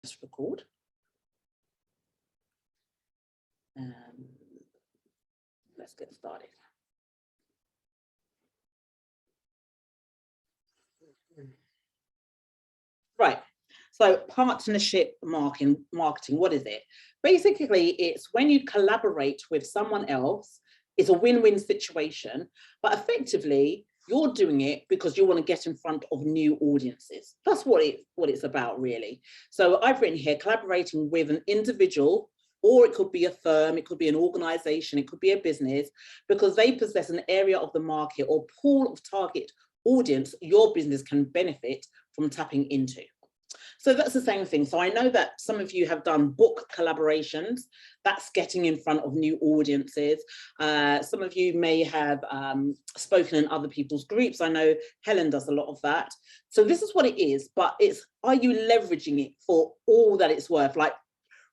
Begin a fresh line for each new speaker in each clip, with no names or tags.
Let's record. Let's get started. Right, so partnership marketing, what is it? Basically, it's when you collaborate with someone else, it's a win-win situation, but effectively, you're doing it because you want to get in front of new audiences. That's what it's about, really. So I've written here, collaborating with an individual, or it could be a firm, it could be an organization, it could be a business, because they possess an area of the market or pool of target audience your business can benefit from tapping into. So that's the same thing. So I know that some of you have done book collaborations. That's getting in front of new audiences. Some of you may have spoken in other people's groups. I know Helen does a lot of that. So this is what it is, but it's, are you leveraging it for all that it's worth? Like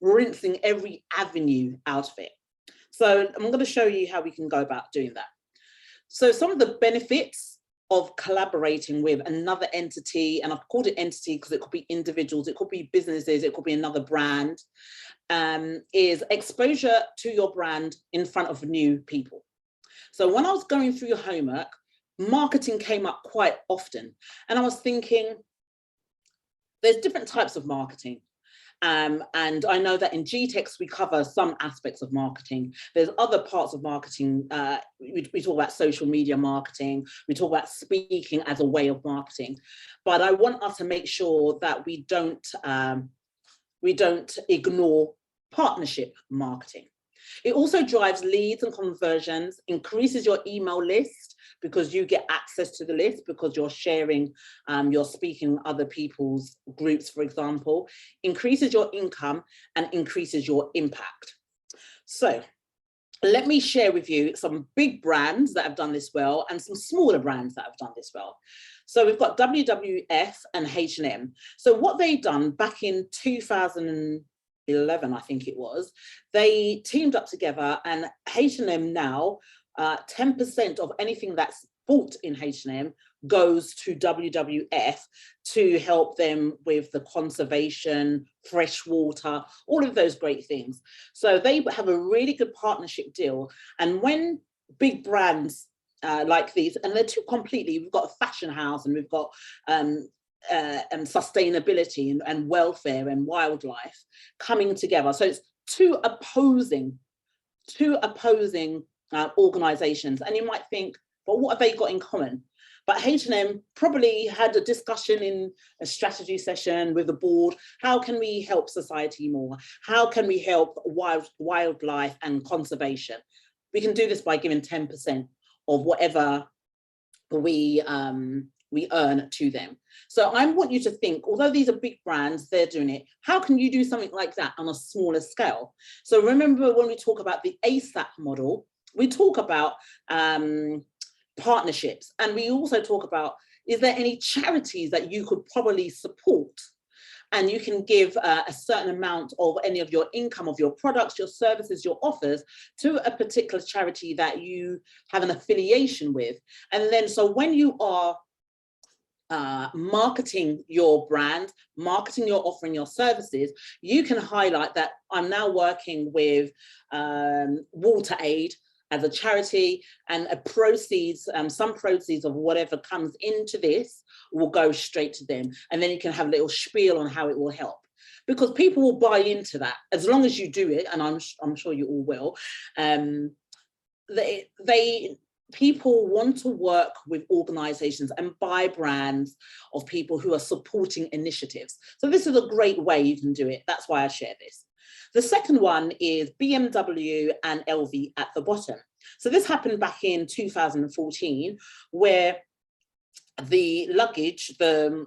rinsing every avenue out of it. So I'm going to show you how we can go about doing that. So some of the benefits of collaborating with another entity, and I've called it entity because it could be individuals, it could be businesses, it could be another brand, is exposure to your brand in front of new people. So when I was going through your homework, marketing came up quite often, and I was thinking, there's different types of marketing. And I know that in GTeX, we cover some aspects of marketing. There's other parts of marketing. We talk about social media marketing. We talk about speaking as a way of marketing. But I want us to make sure that we don't ignore partnership marketing. It also drives leads and conversions, increases your email list because you get access to the list because you're sharing, you're speaking other people's groups, for example, increases your income and increases your impact. So let me share with you some big brands that have done this well and some smaller brands that have done this well. So we've got WWF and H&M. So what they've done back in 2011, I think it was, they teamed up together, and H&M now, 10% of anything that's bought in H&M goes to WWF to help them with the conservation, fresh water, all of those great things. So they have a really good partnership deal. And when big brands like these, and they're two completely, we've got a fashion house and we've got sustainability and welfare and wildlife coming together. So it's two opposing organizations, and you might think, but what have they got in common? But H&M probably had a discussion in a strategy session with the board. How can we help society more? How can we help wildlife and conservation? We can do this by giving 10% of whatever we earn to them. So I want you to think, although these are big brands, they're doing it, how can you do something like that on a smaller scale? So remember when we talk about the ASAP model, we talk about partnerships, and we also talk about, is there any charities that you could probably support? And you can give a certain amount of any of your income, of your products, your services, your offers to a particular charity that you have an affiliation with. And then, so when you are marketing your brand, marketing your offering, your services, you can highlight that I'm now working with WaterAid as a charity, and some proceeds of whatever comes into this will go straight to them. And then you can have a little spiel on how it will help, because people will buy into that as long as you do it, and I'm sure you all will. People want to work with organizations and buy brands of people who are supporting initiatives. So this is a great way you can do it. That's why I share this. The second one is BMW and LV at the bottom. So this happened back in 2014, where the luggage, the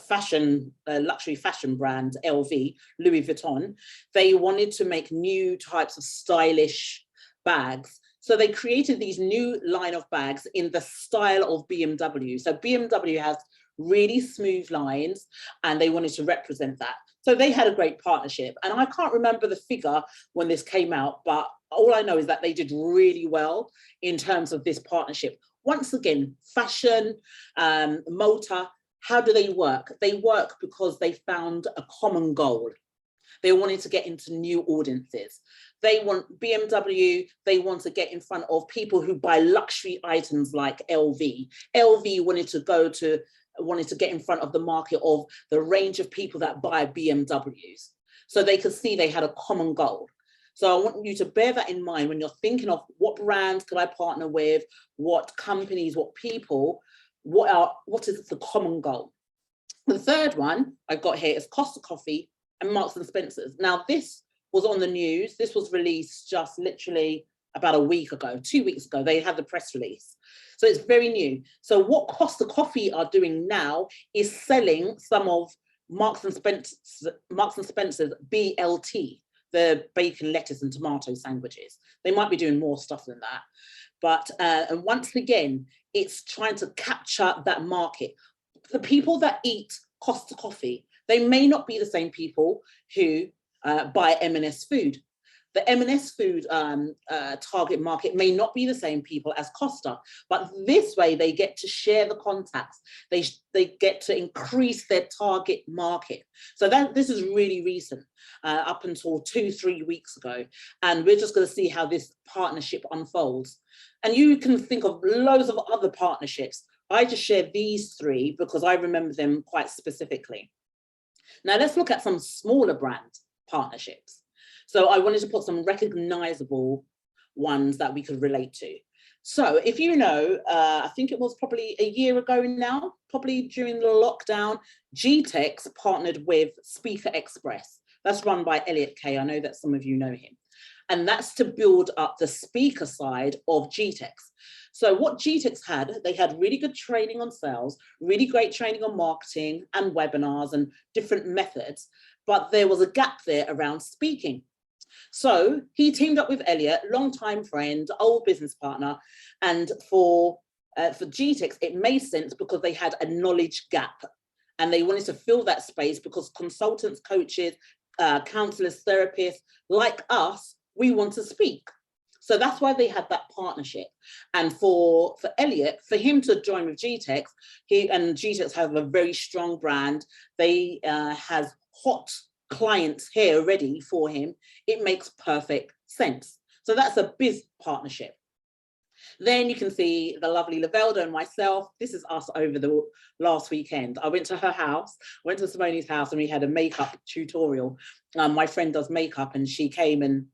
fashion, luxury fashion brand LV, Louis Vuitton, they wanted to make new types of stylish bags. So they created these new line of bags in the style of BMW. So BMW has really smooth lines, and they wanted to represent that. So they had a great partnership, and I can't remember the figure when this came out, but all I know is that they did really well in terms of this partnership. Once again, fashion, motor How do they work? They work because they found a common goal. They wanted to get into new audiences. They want BMW, they want to get in front of people who buy luxury items like LV. LV wanted to get in front of the market of the range of people that buy BMWs. So they could see they had a common goal. So I want you to bear that in mind when you're thinking of what brands could I partner with, what companies, what people, what is the common goal? The third one I've got here is Costa Coffee and Marks and Spencer's. Now, this was on the news. This was released just literally about a week ago, 2 weeks ago. They had the press release. So it's very new. So what Costa Coffee are doing now is selling some of Marks and Spencer's BLT, the bacon, lettuce and tomato sandwiches. They might be doing more stuff than that. But and once again, it's trying to capture that market. The people that eat Costa Coffee, they may not be the same people who buy M&S food. The M&S food target market may not be the same people as Costa, but this way they get to share the contacts. They get to increase their target market. So this is really recent, up until 2-3 weeks ago. And we're just going to see how this partnership unfolds. And you can think of loads of other partnerships. I just share these 3 because I remember them quite specifically. Now let's look at some smaller brand partnerships. So I wanted to put some recognizable ones that we could relate to. So if you know, I think it was probably a year ago now, probably during the lockdown, GTeX partnered with Speaker Express. That's run by Elliot Kay. I know that some of you know him. And that's to build up the speaker side of GTeX. So what GTeX had, they had really good training on sales, really great training on marketing and webinars and different methods, but there was a gap there around speaking. So he teamed up with Elliot, longtime friend, old business partner, and for GTeX, it made sense because they had a knowledge gap and they wanted to fill that space because consultants, coaches, counselors, therapists like us, we want to speak. So that's why they had that partnership. And for Elliot, for him to join with GTeX, GTeX has a very strong brand. They has hot clients here ready for him. It makes perfect sense. So that's a biz partnership. Then you can see the lovely Lavelda and myself. This is us over the last weekend. I went to her house, went to Simone's house, and we had a makeup tutorial. My friend does makeup and she came and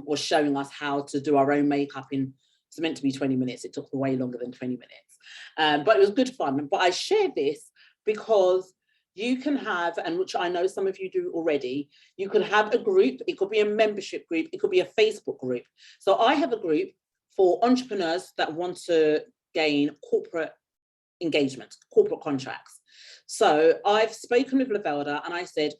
was showing us how to do our own makeup in, it's meant to be 20 minutes. It took way longer than 20 minutes, but it was good fun. But I share this because you can have, and which I know some of you do already, you could have a group. It could be a membership group. It could be a Facebook group. So I have a group for entrepreneurs that want to gain corporate engagement, corporate contracts. So I've spoken with Lavelda and I said,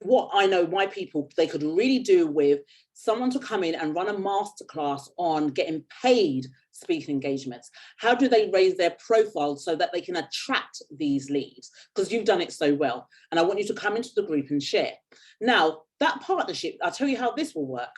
what I know my people, they could really do with someone to come in and run a masterclass on getting paid speaking engagements. How do they raise their profile so that they can attract these leads? Because you've done it so well. And I want you to come into the group and share. Now, that partnership, I'll tell you how this will work.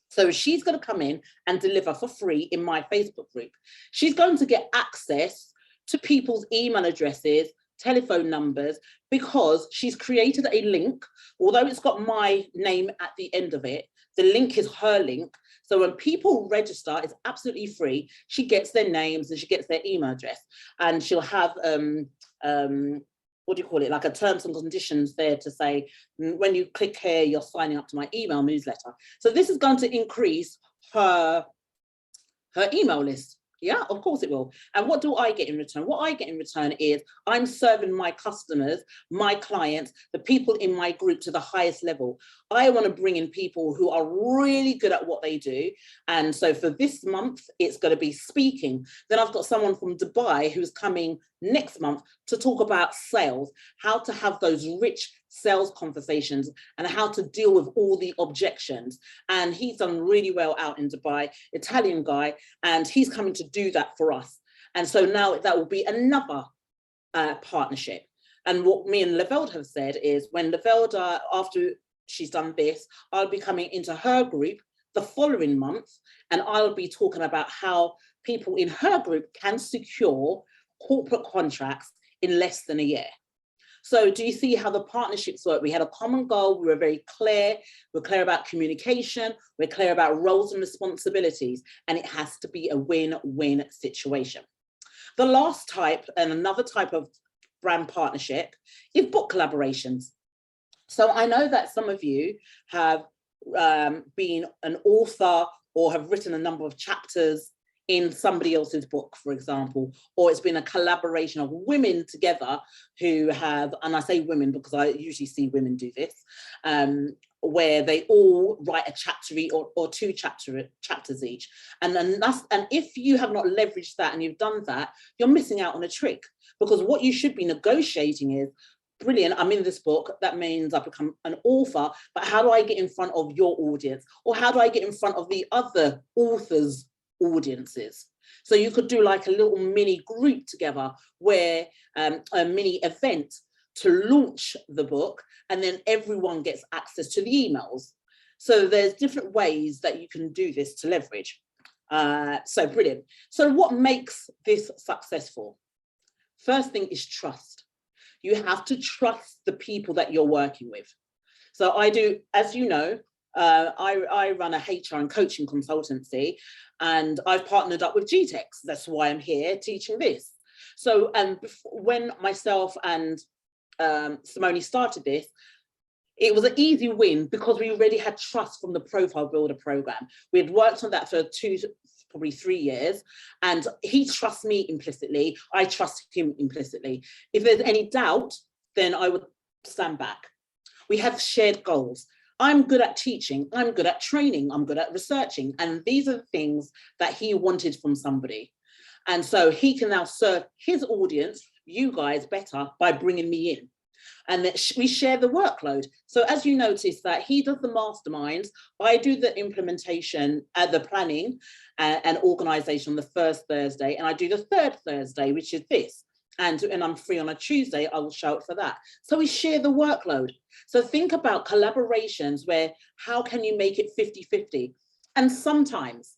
So she's going to come in and deliver for free in my Facebook group. She's going to get access to people's email addresses, telephone numbers, because she's created a link. Although it's got my name at the end of it, the link is her link. So when people register, it's absolutely free. She gets their names and she gets their email address, and she'll have what do you call it, like a terms and conditions there to say, when you click here, you're signing up to my email newsletter. So this is going to increase her email list. Yeah, of course it will. And what do I get in return? What I get in return is I'm serving my customers, my clients, the people in my group to the highest level. I want to bring in people who are really good at what they do. And so for this month, it's going to be speaking. Then I've got someone from Dubai who's coming next month to talk about sales, how to have those rich sales conversations and how to deal with all the objections. And he's done really well out in Dubai, Italian guy, and he's coming to do that for us. And so now that will be another partnership. And what me and Lavelda have said is when Lavelda, after she's done this, I'll be coming into her group the following month, and I'll be talking about how people in her group can secure corporate contracts in less than a year. So do you see how the partnerships work? We had a common goal. We were very clear. We're clear about communication. We're clear about roles and responsibilities. And it has to be a win-win situation. The last type, and another type of brand partnership, is book collaborations. So I know that some of you have been an author or have written a number of chapters in somebody else's book, for example, or it's been a collaboration of women together who have, and I say women because I usually see women do this, where they all write a chapter or two chapters each. And if you have not leveraged that and you've done that, you're missing out on a trick, because what you should be negotiating is, brilliant, I'm in this book, that means I become an author, but how do I get in front of your audience? Or how do I get in front of the other authors' audiences? So you could do like a little mini group together, where a mini event to launch the book, and then everyone gets access to the emails. So there's different ways that you can do this to leverage. So brilliant. So what makes this successful? First thing is trust. You have to trust the people that you're working with. So I do, as you know, I run a HR and coaching consultancy, and I've partnered up with GTeX. That's why I'm here teaching this. So, and when myself and Simone started this, it was an easy win because we already had trust from the Profile Builder program. We had worked on that for probably 3 years, and he trusts me implicitly. I trust him implicitly. If there's any doubt, then I would stand back. We have shared goals. I'm good at teaching, I'm good at training, I'm good at researching, and these are the things that he wanted from somebody. And so he can now serve his audience, you guys, better by bringing me in. And that we share the workload. So as you notice that he does the masterminds, I do the implementation, the planning and organization on the first Thursday, and I do the third Thursday, which is this. And I'm free on a Tuesday, I will show up for that. So we share the workload. So think about collaborations where, how can you make it 50-50? And sometimes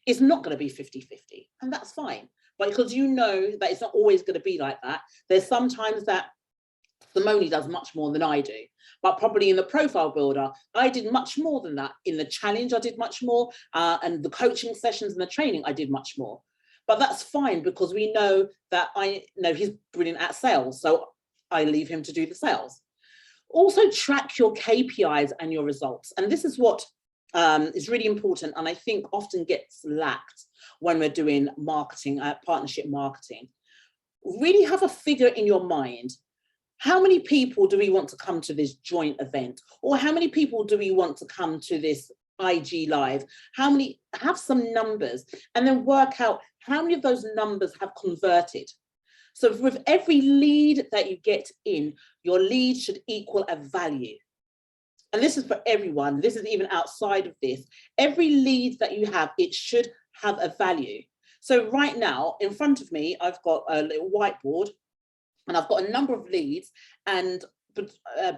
it's not going to be 50-50, and that's fine. But because you know that it's not always going to be like that, there's sometimes that Simone does much more than I do, but probably in the Profile Builder, I did much more than that. In the challenge, I did much more, and the coaching sessions and the training, I did much more. But that's fine, because we know that I know he's brilliant at sales, so I leave him to do the sales. Also track your KPIs and your results. And this is what is really important, and I think often gets lacked when we're doing marketing, partnership marketing. Really have a figure in your mind. How many people do we want to come to this joint event? Or how many people do we want to come to this IG live? How many? Have some numbers, and then work out how many of those numbers have converted. So with every lead that you get in, your lead should equal a value. And this is for everyone. This is even outside of this. Every lead that you have, it should have a value. So right now in front of me, I've got a little whiteboard, and I've got a number of leads, and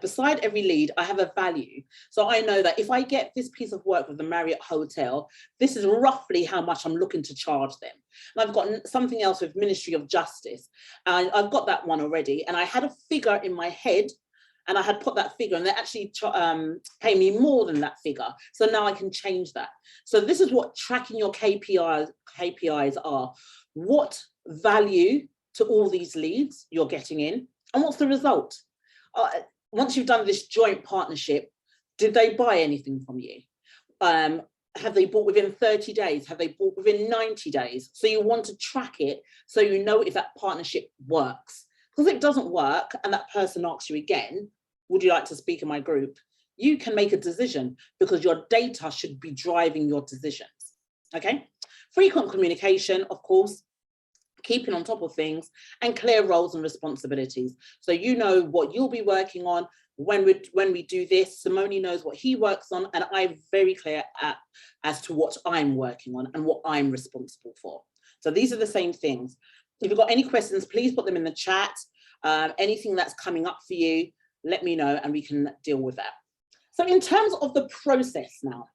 beside every lead, I have a value. So I know that if I get this piece of work with the Marriott Hotel, this is roughly how much I'm looking to charge them. And I've got something else with Ministry of Justice, and I've got that one already. And I had a figure in my head, and I had put that figure, and they actually pay me more than that figure. So now I can change that. So this is what tracking your KPIs are. What value to all these leads you're getting in, and what's the result? Once you've done this joint partnership, did they buy anything from you? Have they bought within 30 days? Have they bought within 90 days? So you want to track it so you know if that partnership works. Because if it doesn't work and that person asks you again, would you like to speak in my group? You can make a decision, because your data should be driving your decisions. Okay? Frequent communication, of course, keeping on top of things, and clear roles and responsibilities. So you know what you'll be working on. When we do this, Simone knows what he works on, and I'm very clear as to what I'm working on and what I'm responsible for. So these are the same things. If you've got any questions, please put them in the chat. Anything that's coming up for you, let me know and we can deal with that. So in terms of the process now,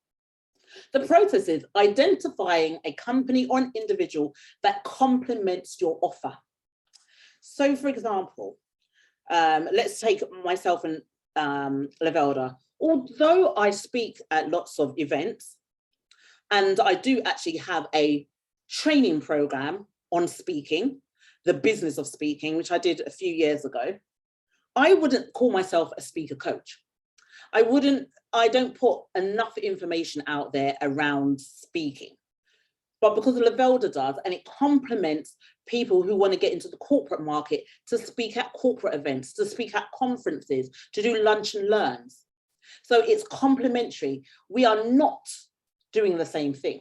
the process is identifying a company or an individual that complements your offer. So for example, let's take myself and Lavelda. Although I speak at lots of events, and I do actually have a training program on speaking, the business of speaking, which I did a few years ago, I wouldn't call myself a speaker coach. I don't put enough information out there around speaking. But because Lavelda does, and it complements people who want to get into the corporate market to speak at corporate events, to speak at conferences, to do lunch and learns. So it's complementary. We are not doing the same thing.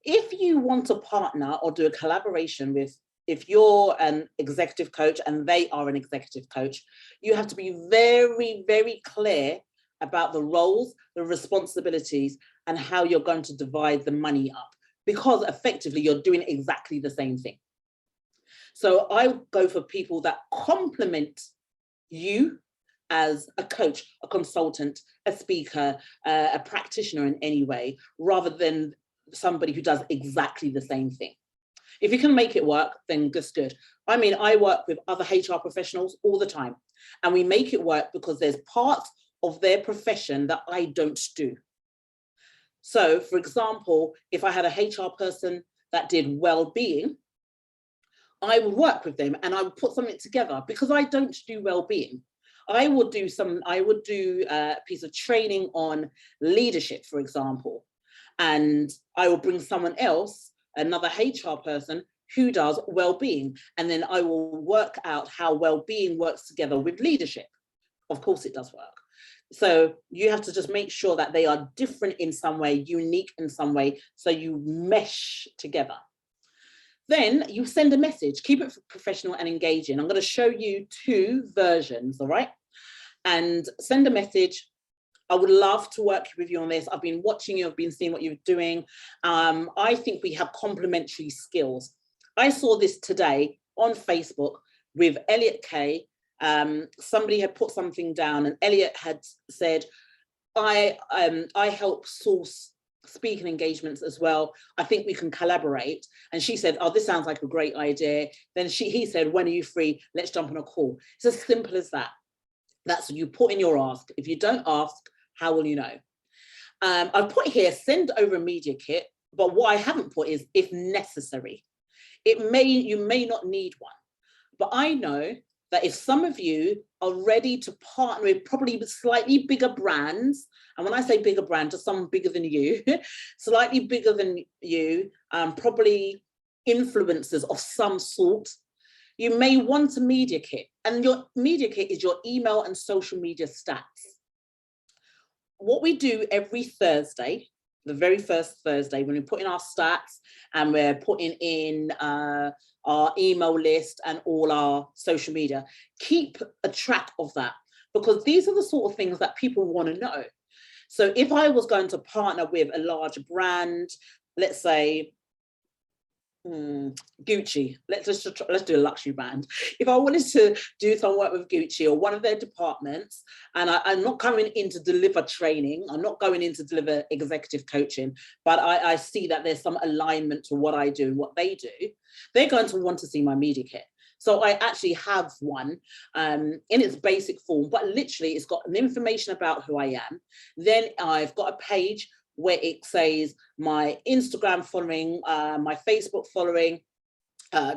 If you want to partner or do a collaboration with, if you're an executive coach and they are an executive coach, you have to be very, very clear about the roles, the responsibilities, and how you're going to divide the money up, because effectively you're doing exactly the same thing. So I go for people that complement you as a coach, a consultant, a speaker, a practitioner in any way, rather than somebody who does exactly the same thing. If you can make it work, then that's good. I mean, I work with other HR professionals all the time, and we make it work because there's parts of their profession that I don't do. So for example, if I had a HR person that did well-being, I would work with them and I would put something together, because I don't do well-being. I would do a piece of training on leadership, for example, and I will bring someone else, another HR person who does well-being, and then I will work out how well-being works together with leadership. Of course it does work. So you have to just make sure that they are different in some way, unique in some way, so you mesh together. Then you send a message, keep it professional and engaging. I'm going to show you 2 versions, all right? And send a message. I would love to work with you on this. I've been watching you, I've been seeing what you're doing. I think we have complementary skills. I saw this today on Facebook with Elliot Kay. Somebody had put something down and Elliot had said, I help source speaking engagements as well. I think we can collaborate. And she said, oh, this sounds like a great idea. Then he said, when are you free? Let's jump on a call. It's as simple as that. That's what you put in your ask. If you don't ask, how will you know? I've put here, send over a media kit, but what I haven't put is if necessary. You may not need one, but I know that if some of you are ready to partner with probably slightly bigger brands, and when I say bigger brand, just someone bigger than you, slightly bigger than you, probably influencers of some sort, you may want a media kit. And your media kit is your email and social media stats. What we do every Thursday, the very first Thursday, when we put in our stats and we're putting in our email list and all our social media, keep a track of that, because these are the sort of things that people want to know. So if I was going to partner with a large brand, let's say Gucci, let's do a luxury brand. If I wanted to do some work with Gucci or one of their departments, and I'm not coming in to deliver training, I'm not going in to deliver executive coaching, but I see that there's some alignment to what I do and what they do, they're going to want to see my media kit. So I actually have one in its basic form, but literally it's got an information about who I am. Then I've got a page where it says my Instagram following, my Facebook following,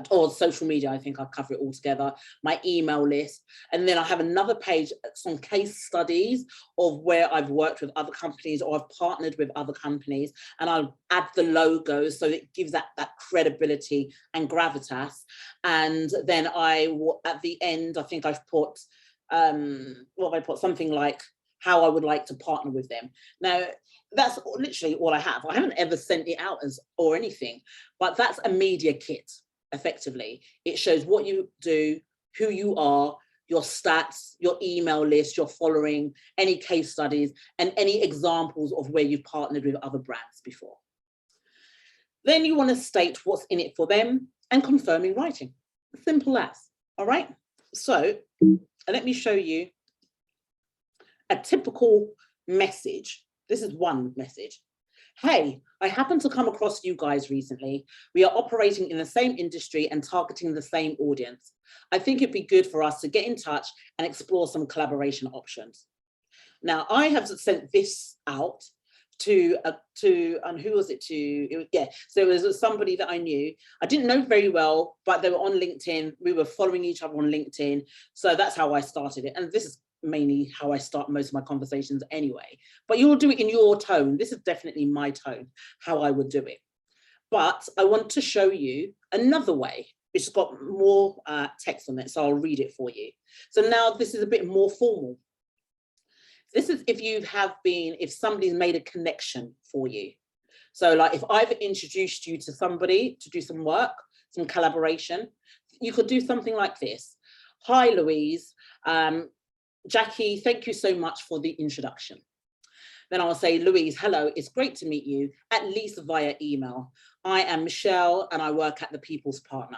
or social media, I think I'll cover it all together, my email list. And then I have another page, some case studies of where I've worked with other companies or I've partnered with other companies, and I'll add the logos so it gives that credibility and gravitas. And then at the end, I think I've put, what have I put? Something like how I would like to partner with them. Now, that's literally all I have. I haven't ever sent it out or anything, but that's a media kit, effectively. It shows what you do, who you are, your stats, your email list, your following, any case studies, and any examples of where you've partnered with other brands before. Then you want to state what's in it for them and confirm in writing. Simple as, all right? So let me show you a typical message. This is one message. Hey, I happened to come across you guys recently. We are operating in the same industry and targeting the same audience. I think it'd be good for us to get in touch and explore some collaboration options. Now, I have sent this out and who was it to? So it was somebody that I knew. I didn't know very well, but they were on LinkedIn. We were following each other on LinkedIn. So that's how I started it. And this is mainly how I start most of my conversations anyway. But you'll do it in your tone. This is definitely my tone, how I would do it. But I want to show you another way, which has got more text on it. So I'll read it for you. So now this is a bit more formal. This is if somebody's made a connection for you. So like if I've introduced you to somebody to do some work, some collaboration, you could do something like this. Hi, Louise. Jackie, thank you so much for the introduction. Then I'll say, Louise, hello, it's great to meet you, at least via email. I am Michelle and I work at the People's Partner.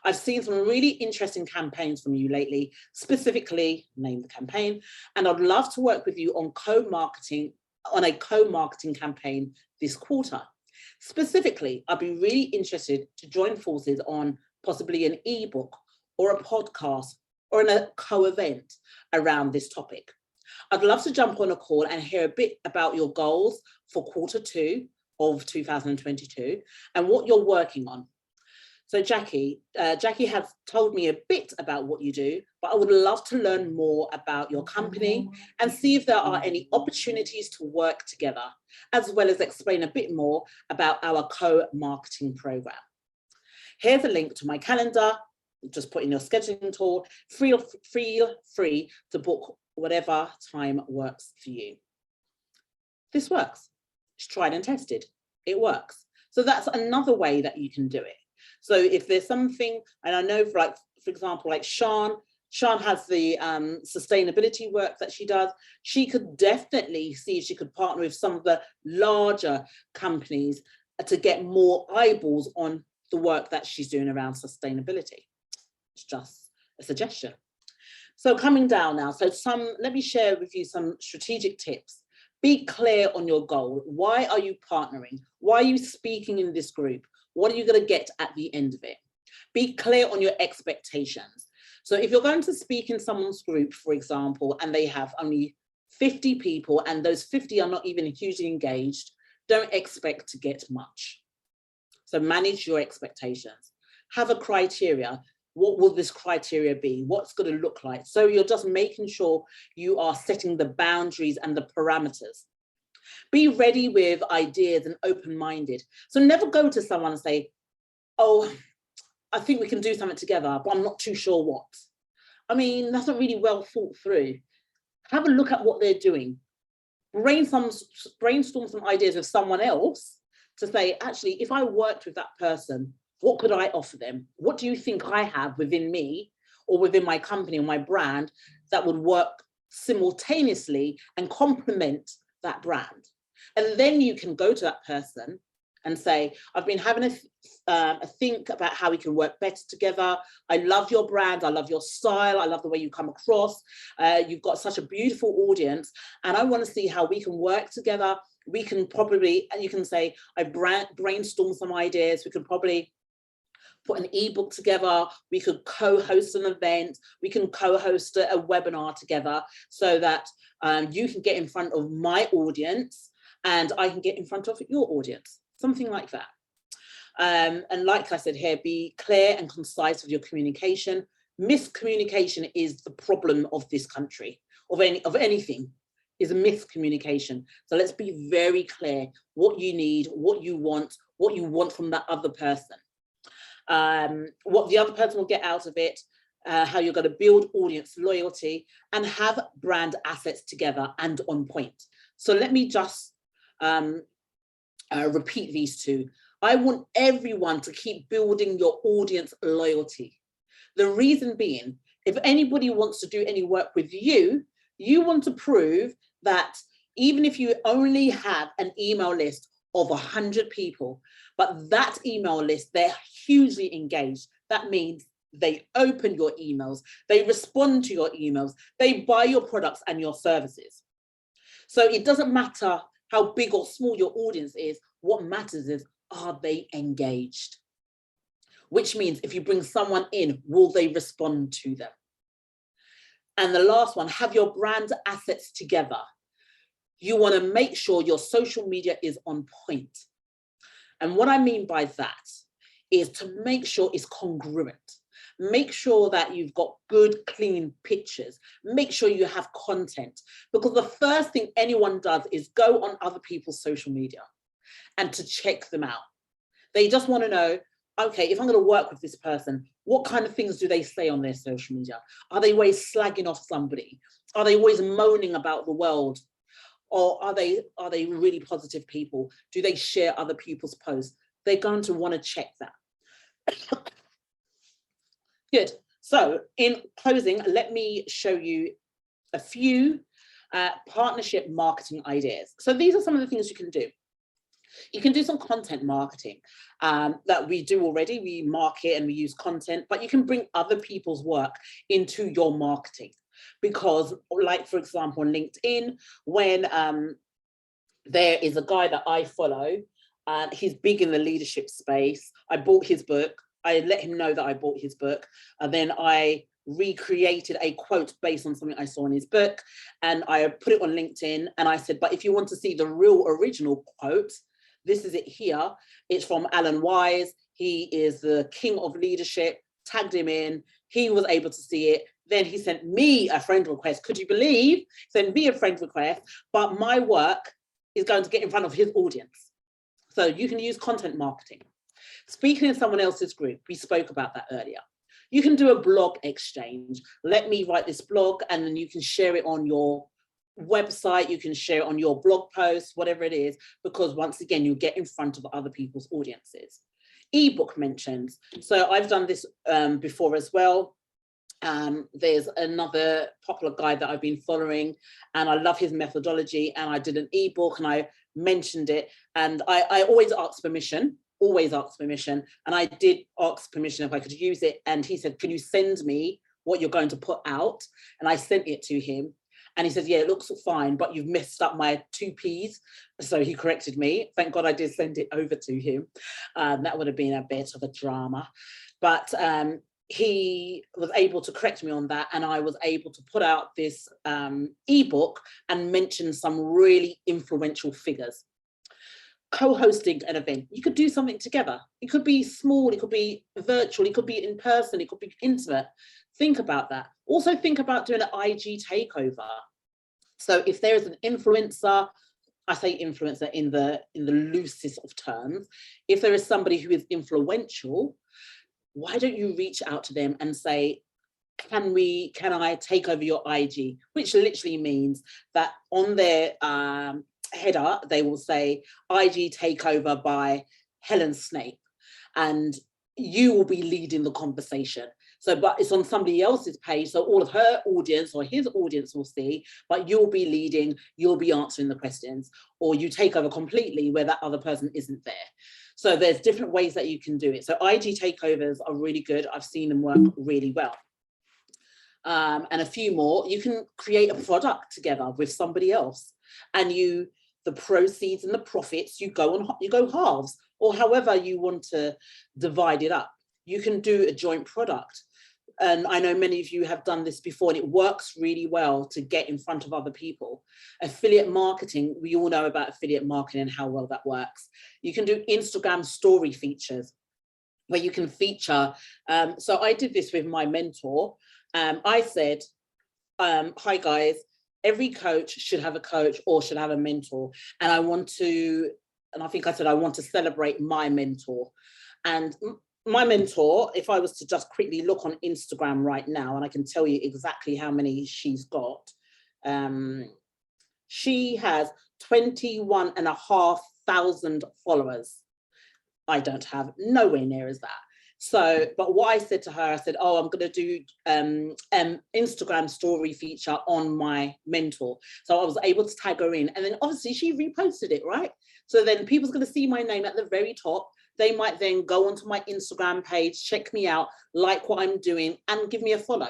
I've seen some really interesting campaigns from you lately, specifically, name the campaign, and I'd love to work with you on a co-marketing campaign this quarter. Specifically, I'd be really interested to join forces on possibly an ebook or a podcast or in a co-event around this topic. I'd love to jump on a call and hear a bit about your goals for Q2 of 2022 and what you're working on. So Jackie has told me a bit about what you do, but I would love to learn more about your company and see if there are any opportunities to work together, as well as explain a bit more about our co-marketing program. Here's a link to my calendar. Just put in your scheduling tool. Feel free to book whatever time works for you. This works. It's tried and tested. It works. So that's another way that you can do it. So if there's something, and I know for example, like Sian has the sustainability work that she does. She could definitely see if she could partner with some of the larger companies to get more eyeballs on the work that she's doing around sustainability. It's just a suggestion. So coming down now, let me share with you some strategic tips. Be clear on your goal. Why are you partnering? Why are you speaking in this group? What are you going to get at the end of it? Be clear on your expectations. So if you're going to speak in someone's group, for example, and they have only 50 people and those 50 are not even hugely engaged, don't expect to get much. So manage your expectations. Have a criteria. What will this criteria be? What's going to look like? So you're just making sure you are setting the boundaries and the parameters. Be ready with ideas and open-minded. So never go to someone and say, oh, I think we can do something together, but I'm not too sure what. I mean, that's not really well thought through. Have a look at what they're doing. Brainstorm some ideas with someone else to say, actually, if I worked with that person, what could I offer them? What do you think I have within me or within my company or my brand that would work simultaneously and complement that brand? And then you can go to that person and say, I've been having a think about how we can work better together. I love your brand. I love your style. I love the way you come across. You've got such a beautiful audience. And I want to see how we can work together. We can probably, you can say, I brainstorm some ideas. We could probably put an ebook together. We could co-host an event. We can co-host a webinar together so that you can get in front of my audience and I can get in front of your audience, something like that. And like I said here, be clear and concise with your communication. Miscommunication is the problem of this country, of anything, is a miscommunication. So let's be very clear what you need, what you want from that other person. What the other person will get out of it, how you're going to build audience loyalty and have brand assets together and on point. So let me just repeat these two. I want everyone to keep building your audience loyalty. The reason being, if anybody wants to do any work with you, you want to prove that even if you only have an email list of 100 people, but that email list, they're hugely engaged. That means they open your emails, they respond to your emails, they buy your products and your services. So it doesn't matter how big or small your audience is. What matters is, are they engaged? Which means if you bring someone in, will they respond to them? And the last one, have your brand assets together. You want to make sure your social media is on point. And what I mean by that is to make sure it's congruent. Make sure that you've got good, clean pictures. Make sure you have content. Because the first thing anyone does is go on other people's social media and to check them out. They just want to know, okay, if I'm going to work with this person, what kind of things do they say on their social media? Are they always slagging off somebody? Are they always moaning about the world? Or are they really positive people? Do they share other people's posts? They're going to want to check that. Good. So in closing, let me show you a few partnership marketing ideas. So these are some of the things you can do. You can do some content marketing that we do already. We market and we use content, but you can bring other people's work into your marketing. Because, like, for example, on LinkedIn, when there is a guy that I follow, and he's big in the leadership space. I bought his book. I let him know that I bought his book. And then I recreated a quote based on something I saw in his book. And I put it on LinkedIn. And I said, but if you want to see the real original quote, this is it here. It's from Alan Wise. He is the king of leadership. Tagged him in. He was able to see it. Then he sent me a friend request. Could you believe? Sent me a friend request, but my work is going to get in front of his audience. So you can use content marketing. Speaking in someone else's group, we spoke about that earlier. You can do a blog exchange. Let me write this blog, and then you can share it on your website. You can share it on your blog post, whatever it is, because once again, you get in front of other people's audiences. Ebook mentions. So I've done this before as well. There's another popular guy that I've been following, and I love his methodology, and I did an ebook and I mentioned it, and I always ask permission, and I did ask permission if I could use it, and he said, can you send me what you're going to put out? And I sent it to him, and he said, yeah, it looks fine, but you've messed up my 2 P's. So he corrected me. Thank God I did send it over to him. That would have been a bit of a drama, but he was able to correct me on that, and I was able to put out this ebook and mention some really influential figures. Co-hosting an event, you could do something together. It could be small, it could be virtual, it could be in person, it could be intimate. Think about that. Also think about doing an IG takeover. So if there is an influencer, I say influencer in the loosest of terms, if there is somebody who is influential, why don't you reach out to them and say, can I take over your IG? Which literally means that on their header, they will say IG takeover by Helen Snape, and you will be leading the conversation. So, but it's on somebody else's page, so all of her audience or his audience will see, but you'll be leading, you'll be answering the questions, or you take over completely where that other person isn't there. So there's different ways that you can do it. So IG takeovers are really good. I've seen them work really well. And a few more. You can create a product together with somebody else, and the proceeds and the profits, you go halves, or however you want to divide it up. You can do a joint product. And I know many of you have done this before, and it works really well to get in front of other people. Affiliate marketing, we all know about affiliate marketing and how well that works. You can do Instagram story features where you can feature. So I did this with my mentor. I said, hi guys, every coach should have a coach or should have a mentor. And I think I said, I want to celebrate my mentor. And my mentor, if I was to just quickly look on Instagram right now, and I can tell you exactly how many she's got. She has 21,500 followers. I don't have nowhere near as that. So, but what I said to her, I said, oh, I'm going to do Instagram story feature on my mentor. So I was able to tag her in, and then obviously she reposted it, right? So then people's going to see my name at the very top. They might then go onto my Instagram page, check me out, like what I'm doing, and give me a follow.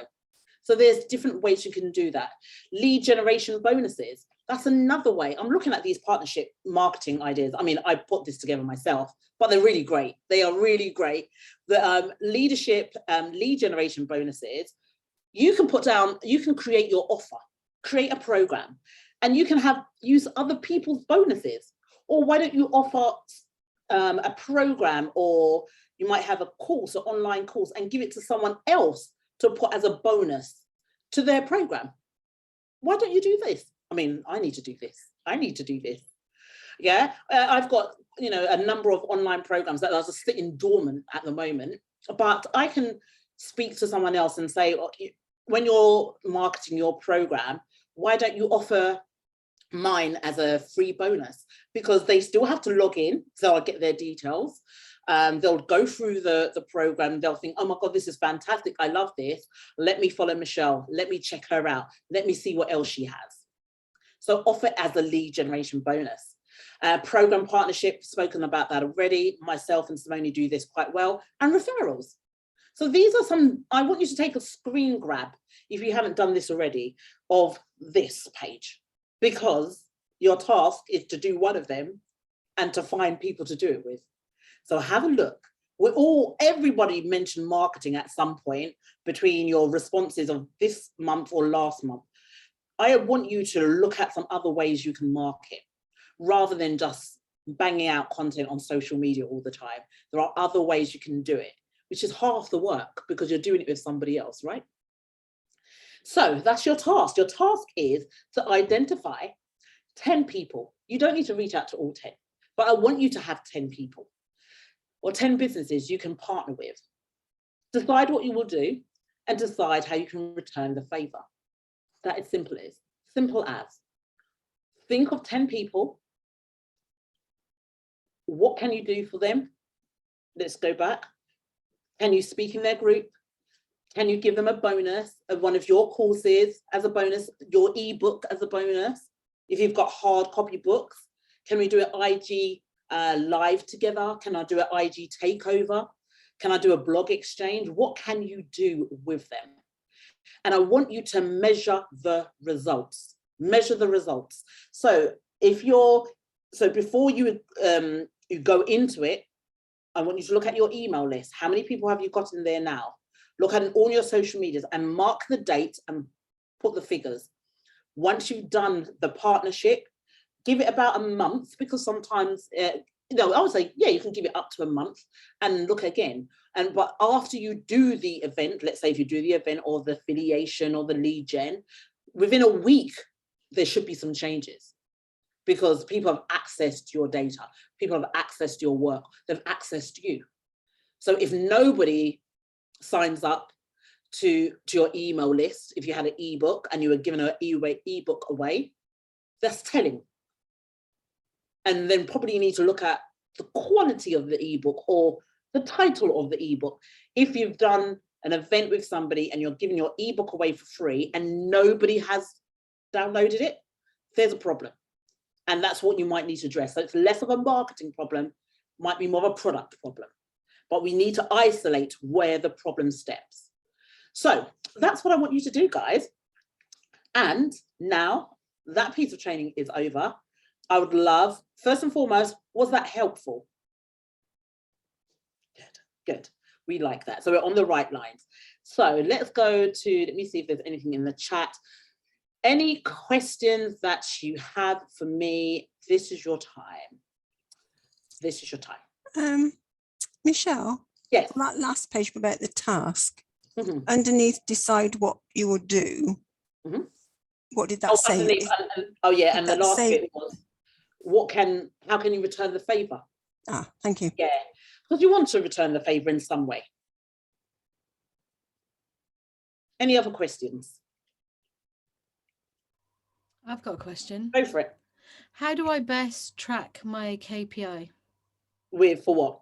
So there's different ways you can do that. Lead generation bonuses. That's another way. I'm looking at these partnership marketing ideas. I mean, I put this together myself, but they're really great. They are really great. The leadership, lead generation bonuses, you can put down, you can create your offer, create a program, and you can use other people's bonuses. Or why don't you offer a program, or you might have a course or online course and give it to someone else to put as a bonus to their program. Why don't you do this? I mean, I need to do this. I need to do this. Yeah, I've got, a number of online programs that are just sitting dormant at the moment, but I can speak to someone else and say, when you're marketing your program, why don't you offer mine as a free bonus? Because they still have to log in, so I'll get their details. They'll go through the program. They'll think, oh my God, this is fantastic. I love this. Let me follow Michelle. Let me check her out. Let me see what else she has. So offer it as a lead generation bonus. Program partnership, spoken about that already. Myself and Simone do this quite well. And referrals. So these are some, I want you to take a screen grab, if you haven't done this already, of this page, because your task is to do one of them and to find people to do it with. So have a look. Everybody mentioned marketing at some point between your responses of this month or last month. I want you to look at some other ways you can market rather than just banging out content on social media all the time. There are other ways you can do it, which is half the work because you're doing it with somebody else, right? So that's your task. Your task is to identify 10 people. You don't need to reach out to all 10, but I want you to have 10 people or 10 businesses you can partner with. Decide what you will do and decide how you can return the favor. That is simple as. Think of 10 people. What can you do for them? Let's go back. Can you speak in their group? Can you give them a bonus of one of your courses as a bonus, your ebook as a bonus? If you've got hard copy books, can we do an IG live together? Can I do an IG takeover? Can I do a blog exchange? What can you do with them? And I want you to measure the results. Measure the results. So before you go into it, I want you to look at your email list. How many people have you got in there now? Look at all your social medias and mark the date and put the figures. Once you've done the partnership, give it about a month, because sometimes, I would say, yeah, you can give it up to a month and look again. But after you do the event, let's say if you do the event or the affiliation or the lead gen, within a week, there should be some changes because people have accessed your data. People have accessed your work. They've accessed you. So if nobody signs up to your email list, if you had an ebook and you were given an ebook away, that's telling. And then probably you need to look at the quality of the ebook or the title of the ebook. If you've done an event with somebody and you're giving your ebook away for free and nobody has downloaded it, there's a problem. And that's what you might need to address. So it's less of a marketing problem, might be more of a product problem. But we need to isolate where the problem steps. So that's what I want you to do, guys. And now that piece of training is over. I would love, first and foremost, was that helpful? Good. We like that. So we're on the right lines. So let's go to, let me see if there's anything in the chat. Any questions that you have for me? This is your time. This is your time.
Michelle,
yes.
On that last page about the task, underneath decide what you will do, what did that say?
And the last bit was, how can you return the favor?
Thank you.
Yeah, because you want to return the favor in some way. Any other questions?
I've got a question.
Go for it.
How do I best track my KPI?
For what?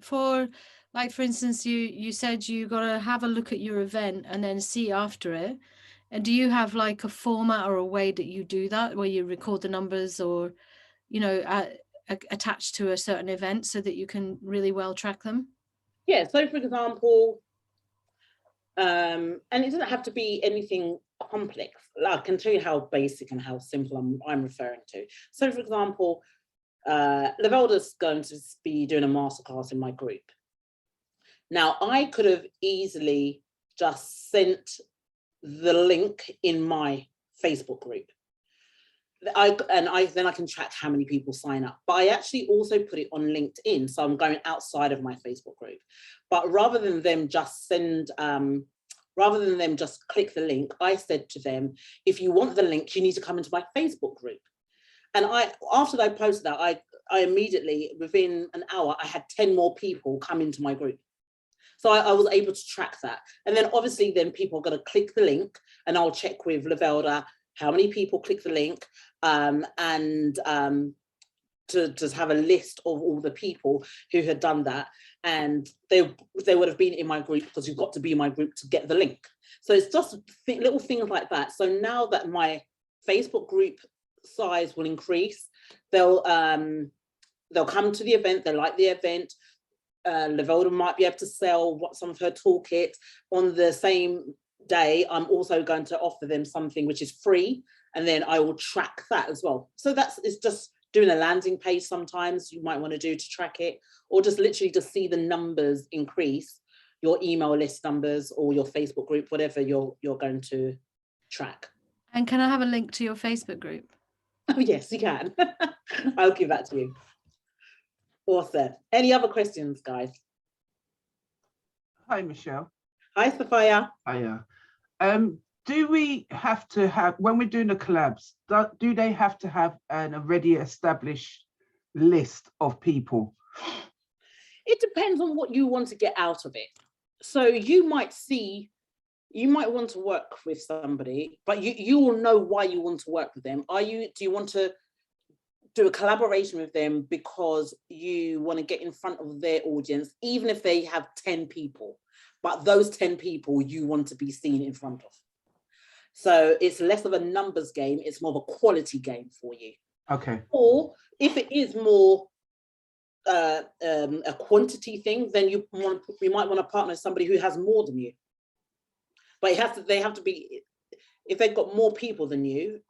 For, like, for instance, you said you got to have a look at your event and then see after it. And do you have like a format or a way that you do that, where you record the numbers or, attached to a certain event so that you can really well track them?
Yeah, so for example, and it doesn't have to be anything complex. I can tell you how basic and how simple I'm referring to. So for example, Lavelda's going to be doing a masterclass in my group. Now, I could have easily just sent the link in my Facebook group. Then I can track how many people sign up. But I actually also put it on LinkedIn, so I'm going outside of my Facebook group. But rather than them just click the link, I said to them, if you want the link, you need to come into my Facebook group. And after I posted that, I immediately, within an hour, I had 10 more people come into my group. So I was able to track that. And then obviously then people are going to click the link, and I'll check with Lavelda how many people click the link, to just have a list of all the people who had done that. And they would have been in my group, because you've got to be in my group to get the link. So it's just little things like that. So now that my Facebook group size will increase, they'll come to the event, they like the event. Lavelda might be able to sell some of her toolkits. On the same day, I'm also going to offer them something which is free, and then I will track that as well. So it's just doing a landing page sometimes you might want to do to track it, or just literally just see the numbers increase, your email list numbers or your Facebook group, whatever you're going to track.
And can I have a link to your Facebook group?
Oh, yes, you can. I'll give that to you. Awesome. Any other questions, guys?
Hi, Michelle.
Hi, Sophia.
Hiya. Do we have to have, when we're doing the collabs, do they have to have an already established list of people?
It depends on what you want to get out of it. So you might want to work with somebody, but you will know why you want to work with them. Do you want to do a collaboration with them because you want to get in front of their audience, even if they have 10 people, but those 10 people you want to be seen in front of? So it's less of a numbers game, it's more of a quality game for you.
Okay.
Or if it is more a quantity thing, then you might want to partner with somebody who has more than you. But they have to be, if they've got more people than you,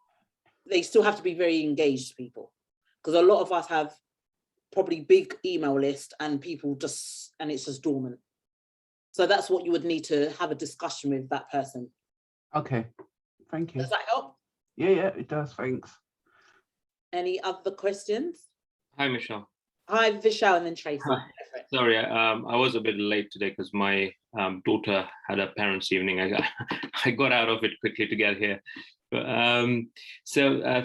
they still have to be very engaged people. Because a lot of us have probably big email list and it's just dormant. So that's what you would need to have a discussion with that person.
Okay, thank you.
Does that help?
Yeah, it does, thanks.
Any other questions?
Hi, Michelle.
Hi, Vishal, and then Tracy.
Hi. Sorry, I was a bit late today because my daughter had a parents' evening. I got out of it quickly to get here. But,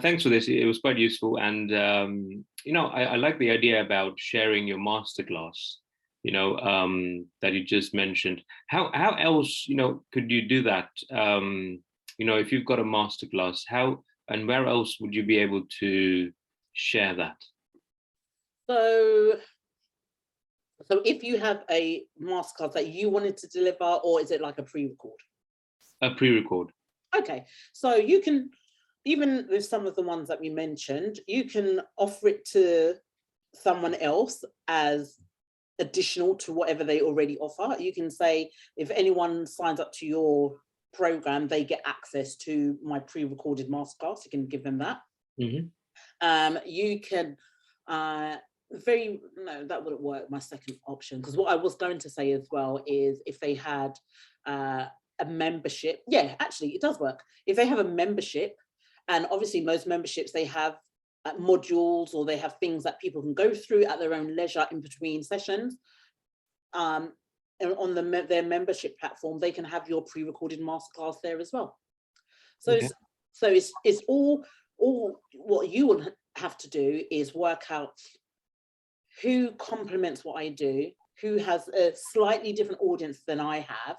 thanks for this. It was quite useful. And, I like the idea about sharing your masterclass, that you just mentioned. How else, could you do that? If you've got a masterclass, how and where else would you be able to share that?
So if you have a masterclass that you wanted to deliver, or is it like a pre-record?
A pre-record.
Okay, so you can, even with some of the ones that we mentioned, you can offer it to someone else as additional to whatever they already offer. You can say, if anyone signs up to your program, they get access to my pre-recorded masterclass. You can give them that. Mm-hmm. You can, that wouldn't work, my second option, because what I was going to say as well is if they had a membership, yeah, actually it does work. If they have a membership, and obviously most memberships, they have modules, or they have things that people can go through at their own leisure in between sessions. And on their membership platform, they can have your pre-recorded masterclass there as well. So, okay. So it's all what you will have to do is work out who complements what I do, who has a slightly different audience than I have.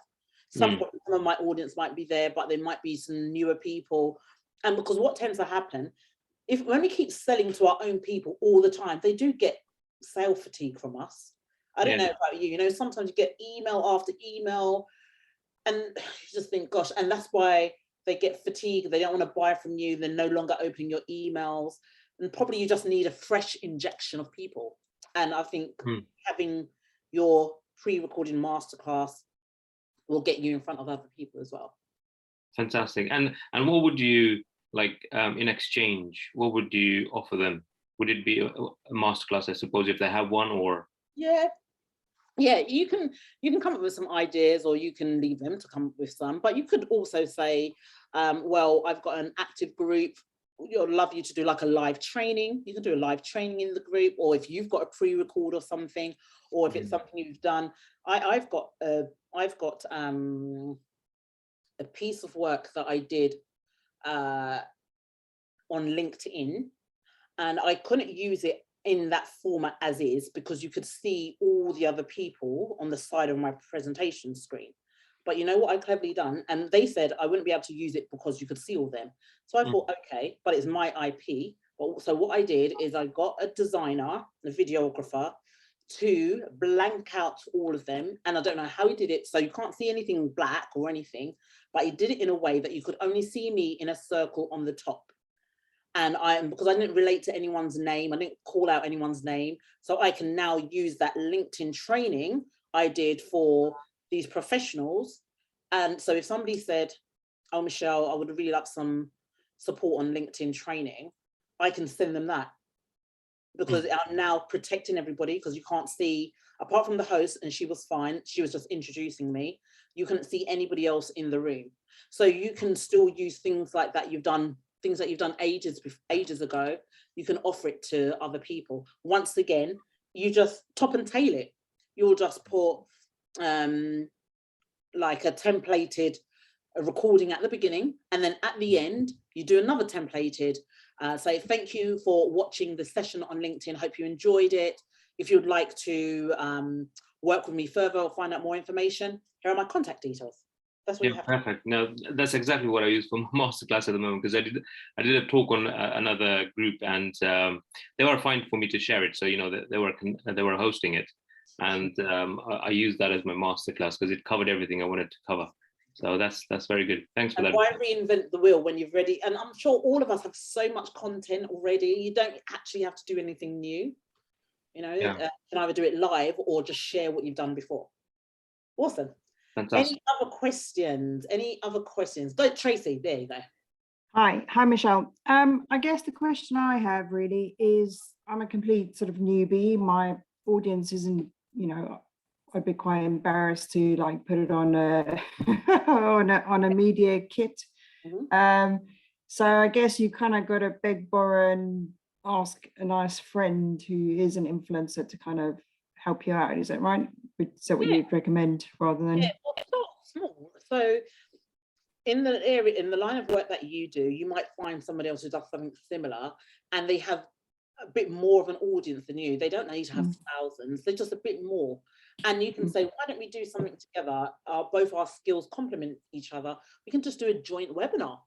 Some of my audience might be there, but there might be some newer people. And because what tends to happen, when we keep selling to our own people all the time, they do get sale fatigue from us. I don't know about you, sometimes you get email after email and you just think, gosh, and that's why they get fatigued. They don't want to buy from you. They're no longer opening your emails. And probably you just need a fresh injection of people. And I think having your pre-recorded masterclass will get you in front of other people as well.
Fantastic. And what would you like in exchange? What would you offer them? Would it be a masterclass, I suppose, if they have one, or?
Yeah, you can come up with some ideas, or you can leave them to come up with some, but you could also say, well, I've got an active group. I'd love you to do like a live training. You can do a live training in the group, or if you've got a pre-record or something, or if it's something you've done. I've got a piece of work that I did on LinkedIn, and I couldn't use it in that format as is, because you could see all the other people on the side of my presentation screen. But you know what I've cleverly done? And they said I wouldn't be able to use it because you could see all them. So I thought, okay, but it's my IP. So what I did is I got a designer, a videographer, to blank out all of them. And I don't know how he did it, so you can't see anything black or anything, but he did it in a way that you could only see me in a circle on the top. And because I didn't relate to anyone's name, I didn't call out anyone's name, so I can now use that LinkedIn training I did for these professionals. And so if somebody said, oh, Michelle, I would really like some support on LinkedIn training, I can send them that, because I'm now protecting everybody, because you can't see, apart from the host, and she was fine, she was just introducing me, you couldn't see anybody else in the room. So you can still use things like that things that you've done ages ago, you can offer it to other people. Once again, you just top and tail it. You'll just put like a templated recording at the beginning, and then at the end, you do another templated, say, thank you for watching the session on LinkedIn. Hope you enjoyed it. If you'd like to work with me further or find out more information, here are my contact details. That's what you have.
Perfect. No, that's exactly what I use for my masterclass at the moment, because I did a talk on another group, and they were fine for me to share it. So they were hosting it, and I used that as my masterclass because it covered everything I wanted to cover. So that's very good. Thanks for that.
Why reinvent the wheel when you've ready? And I'm sure all of us have so much content already. You don't actually have to do anything new. You can either do it live or just share what you've done before. Awesome.
Fantastic.
Any other questions? Go, Tracy. There you go.
Hi, Michelle. I guess the question I have really is, I'm a complete sort of newbie. My audience isn't, I'd be quite embarrassed to like put it on a on a media kit. So I guess you kind of got to beg, borrow, and ask a nice friend who is an influencer to kind of help you out. Is that right? Is that what you'd recommend rather than?
Yeah, well, it's not small. So in the line of work that you do, you might find somebody else who does something similar, and they have a bit more of an audience than you. They don't need to have thousands, they're just a bit more. And you can say, why don't we do something together? Both our skills complement each other. We can just do a joint webinar.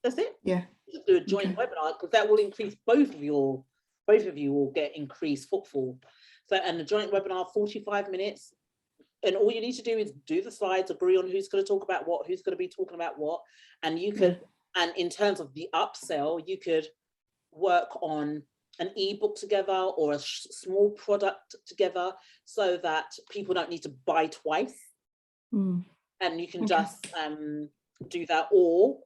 That's it.
Yeah.
Just do a joint webinar, because that will increase both of you will get increased footfall. So, and the joint webinar, 45 minutes. And all you need to do is do the slides, agree on who's going to talk about what, who's going to be talking about what. And you could, and in terms of the upsell, you could work on an ebook together or a small product together, so that people don't need to buy twice. And you can just do that, or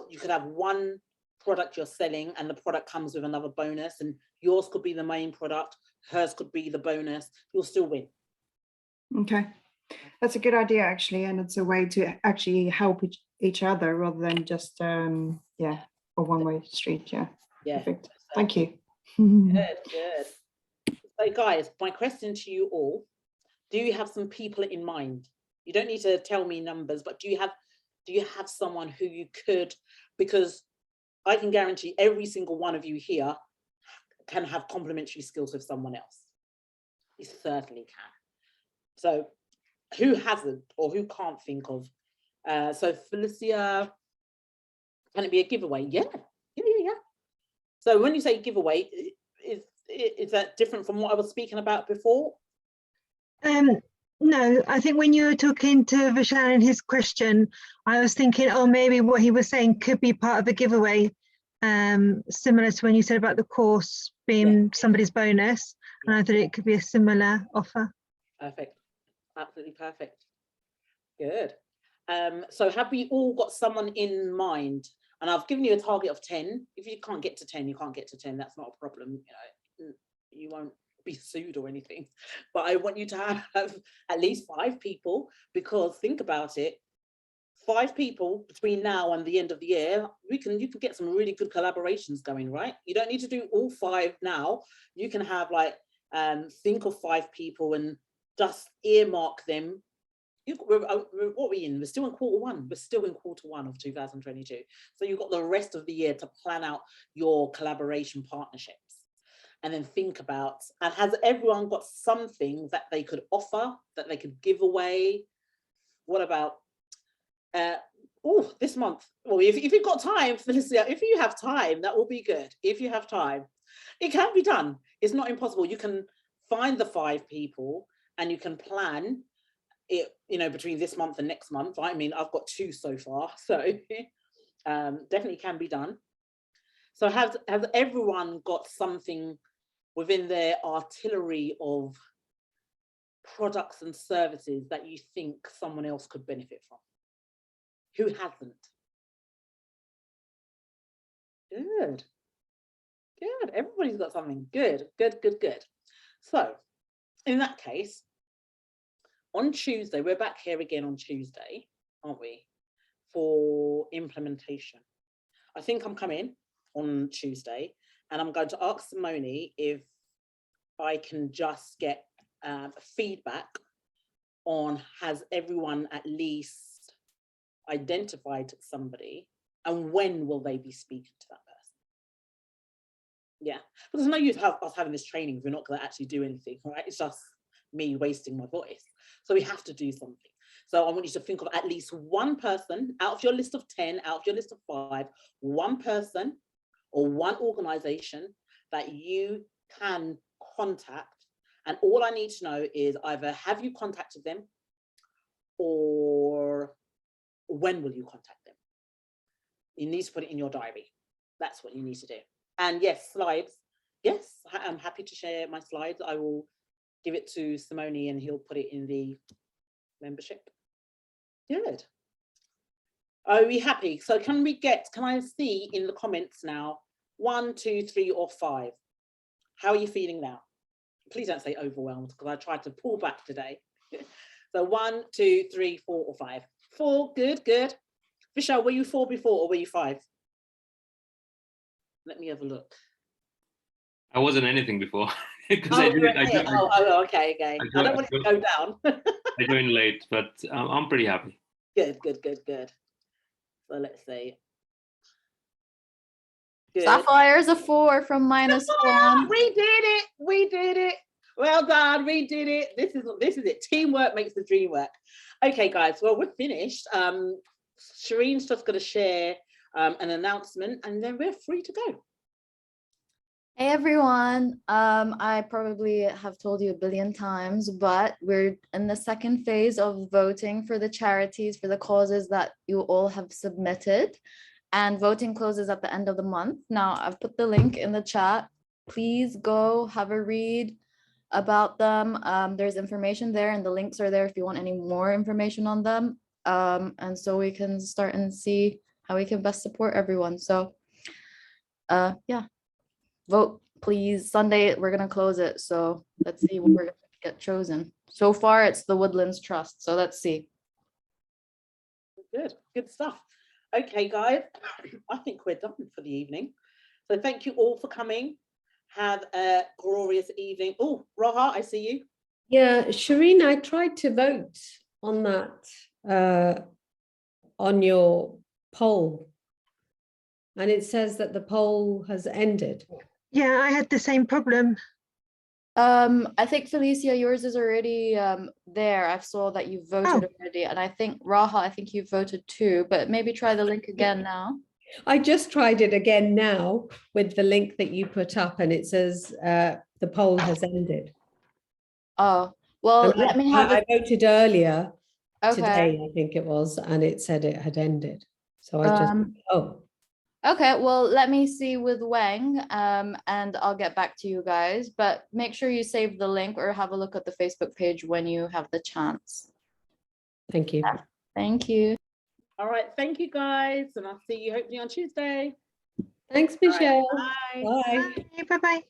you could have one product you're selling and the product comes with another bonus, and yours could be the main product, hers could be the bonus. You'll still win. Okay,
that's a good idea actually, and it's a way to actually help each other rather than just a one-way street. Perfect. Thank you.
Good. So guys, my question to you all, do you have some people in mind? You don't need to tell me numbers, but do you have someone who you could, because I can guarantee every single one of you here can have complementary skills with someone else. You certainly can. So who hasn't, or who can't think of? So Felicia, can it be a giveaway? Yeah. So when you say giveaway, is that different from what I was speaking about before?
No, I think when you were talking to Vishal and his question, I was thinking, oh, maybe what he was saying could be part of a giveaway, similar to when you said about the course being somebody's bonus, and I thought it could be a similar offer.
Perfect. Absolutely perfect. Good. So have we all got someone in mind? And I've given you a target of 10. If you can't get to 10, you can't get to 10. That's not a problem. You know, you won't be sued or anything. But I want you to have at least 5 people, because think about it. 5 people between now and the end of the year, you can get some really good collaborations going, right? You don't need to do all 5 now. You can have like, think of 5 people and just earmark them. What are we in? We're still in quarter 1. We're still in quarter 1 of 2022. So you've got the rest of the year to plan out your collaboration partnerships. And then think about, and has everyone got something that they could offer, that they could give away? What about, this month? Well, if you've got time, Felicia, if you have time, that will be good. If you have time, it can be done. It's not impossible. You can find the 5 people and you can plan it, you know, between this month and next month. I mean, I've got 2 so far, so definitely can be done. So has everyone got something within their artillery of products and services that you think someone else could benefit from? Who hasn't? Good. Good. Everybody's got something. Good, good, good, good. So in that case, on Tuesday, we're back here again on Tuesday, aren't we, for implementation. I think I'm coming on Tuesday, and I'm going to ask Simone if I can just get feedback on, has everyone at least identified somebody, and when will they be speaking to that person? Yeah, because no use us having this training if we're not going to actually do anything, right? It's just me wasting my voice. So we have to do something. So I want you to think of at least one person out of your list of 10, out of your list of 5, one person or one organization that you can contact. And all I need to know is either have you contacted them, or when will you contact them? You need to put it in your diary. That's what you need to do. And yes, slides. Yes, I'm happy to share my slides. I will give it to Simone and he'll put it in the membership. Good. Are we happy? So can I see in the comments now, 1, 2, 3, or 5? How are you feeling now? Please don't say overwhelmed, because I tried to pull back today. So 1, 2, 3, 4, or 5. 4, good, good. Michelle, were you 4 before or were you 5? Let me have a look.
I wasn't anything before.
Okay, okay. I don't want it to go down.
I joined late, but I'm pretty happy.
Good, good, good, good. So let's see. Good.
Sapphire's a 4 from -1.
We did it. We did it. Well done. We did it. This is it. Teamwork makes the dream work. Okay, guys. Well, we're finished. Shireen's just going to share an announcement, and then we're free to go.
Hey everyone, I probably have told you a billion times, but we're in the second phase of voting for the charities, for the causes that you all have submitted, and voting closes at the end of the month. Now I've put the link in the chat. Please go have a read about them. There's information there and the links are there if you want any more information on them. And so we can start and see how we can best support everyone. So yeah. Vote, please. Sunday, we're going to close it. So let's see what we're going to get chosen. So far, it's the Woodlands Trust. So let's see.
Good, good stuff. Okay, guys, I think we're done for the evening. So thank you all for coming. Have a glorious evening. Oh, Raha, I see you.
Yeah, Shireen, I tried to vote on that, on your poll. And it says that the poll has ended.
Yeah, I had the same problem.
I think Felicia, yours is already there. I saw that you voted already, and I think Raha, I think you voted too. But maybe try the link again now.
I just tried it again now with the link that you put up, and it says the poll has ended.
Oh well,
and
let me have.
I voted earlier today,
Okay.
I think it was, and it said it had ended. So I just
Okay, well, let me see with Wang, and I'll get back to you guys, but make sure you save the link or have a look at the Facebook page when you have the chance.
Thank you.
Thank you.
All right, thank you guys, and I'll see you hopefully on Tuesday.
Thanks,
All right,
Michelle.
bye.
Bye.
Bye bye.